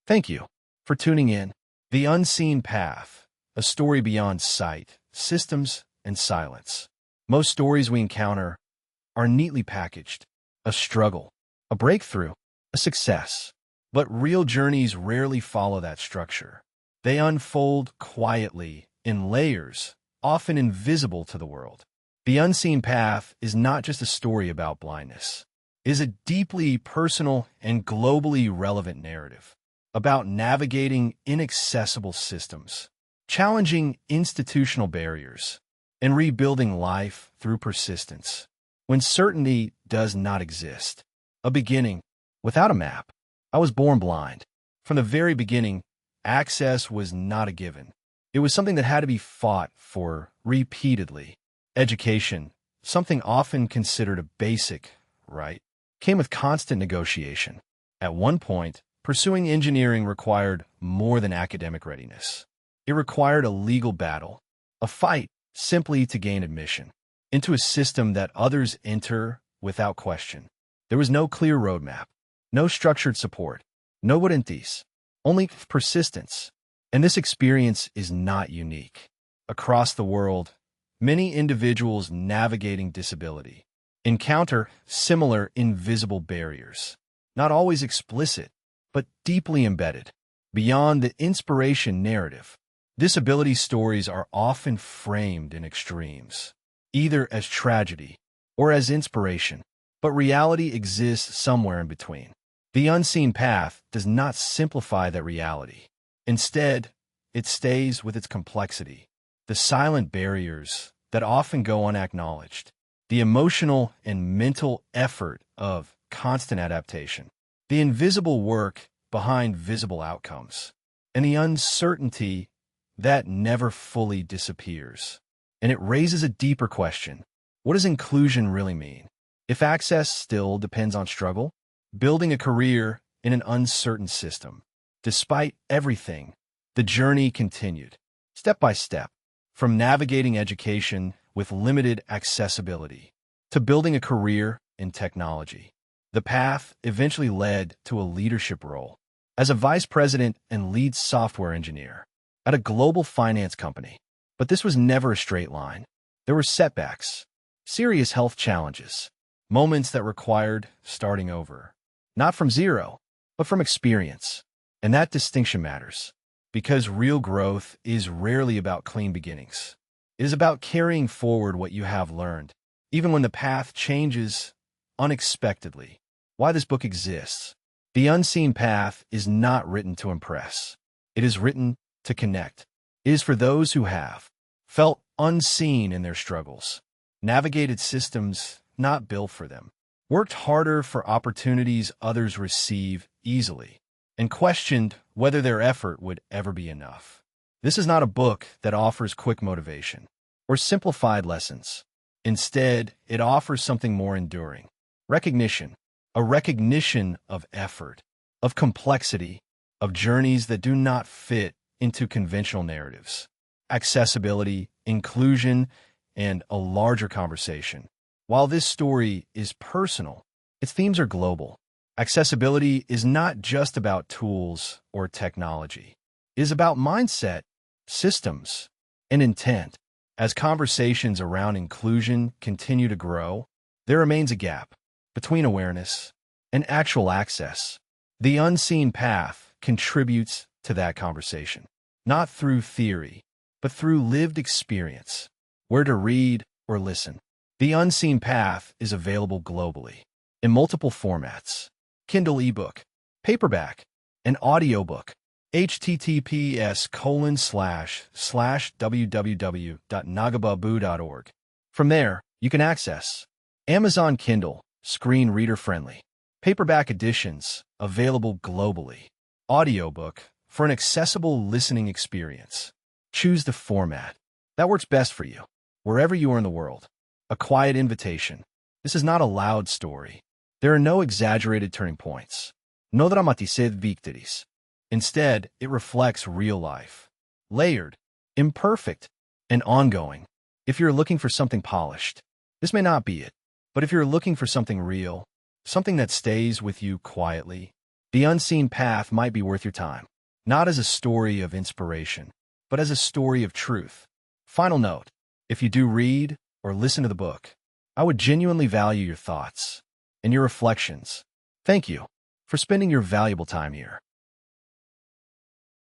Thank you for tuning in. The Unseen Path, a story beyond sight, systems, and silence. Most stories we encounter are neatly packaged: a struggle, a breakthrough, a success. But real journeys rarely follow that structure. They unfold quietly, in layers, often invisible to the world. The Unseen Path is not just a story about blindness. It is a deeply personal and globally relevant narrative about navigating inaccessible systems, challenging institutional barriers, and rebuilding life through persistence. When certainty does not exist. A beginning without a map. I was born blind. From the very beginning, access was not a given. It was something that had to be fought for repeatedly. Education, something often considered a basic right, came with constant negotiation. At one point, pursuing engineering required more than academic readiness. It required a legal battle, a fight simply to gain admission into a system that others enter without question. There was no clear roadmap, no structured support, no guarantees, only persistence. And this experience is not unique. Across the world, many individuals navigating disability encounter similar invisible barriers, not always explicit, but deeply embedded. Beyond the inspiration narrative, disability stories are often framed in extremes, either as tragedy or as inspiration, but reality exists somewhere in between. The Unseen Path does not simplify that reality. Instead, it stays with its complexity, the silent barriers that often go unacknowledged, the emotional and mental effort of constant adaptation, the invisible work behind visible outcomes, and the uncertainty that never fully disappears. And it raises a deeper question. What does inclusion really mean? If access still depends on struggle, building a career in an uncertain system. Despite everything, the journey continued, step by step, from navigating education with limited accessibility to building a career in technology. The path eventually led to a leadership role as a vice president and lead software engineer at a global finance company. But this was never a straight line. There were setbacks, serious health challenges, moments that required starting over, not from zero, but from experience. And that distinction matters, because real growth is rarely about clean beginnings. It is about carrying forward what you have learned, even when the path changes unexpectedly. Why this book exists. The Unseen Path is not written to impress. It is written to connect. It is for those who have felt unseen in their struggles, navigated systems not built for them, worked harder for opportunities others receive easily, and questioned whether their effort would ever be enough. This is not a book that offers quick motivation or simplified lessons. Instead, it offers something more enduring: recognition, a recognition of effort, of complexity, of journeys that do not fit into conventional narratives, accessibility, inclusion, and a larger conversation. While this story is personal, its themes are global. Accessibility is not just about tools or technology. It is about mindset, systems, and intent. As conversations around inclusion continue to grow, there remains a gap between awareness and actual access. The Unseen Path contributes to that conversation, not through theory, but through lived experience. Where to read or listen. The Unseen Path is available globally, in multiple formats: Kindle ebook, paperback, and audiobook. https://www.nagababu.org. From there, you can access Amazon Kindle, screen reader friendly. Paperback editions, available globally. Audiobook, for an accessible listening experience. Choose the format that works best for you, wherever you are in the world. A quiet invitation. This is not a loud story. There are no exaggerated turning points. No dramatised victories. Instead, it reflects real life. Layered, imperfect, and ongoing. If you're looking for something polished, this may not be it. But if you're looking for something real, something that stays with you quietly, The Unseen Path might be worth your time, not as a story of inspiration, but as a story of truth. Final note: if you do read or listen to the book, I would genuinely value your thoughts and your reflections. Thank you for spending your valuable time here.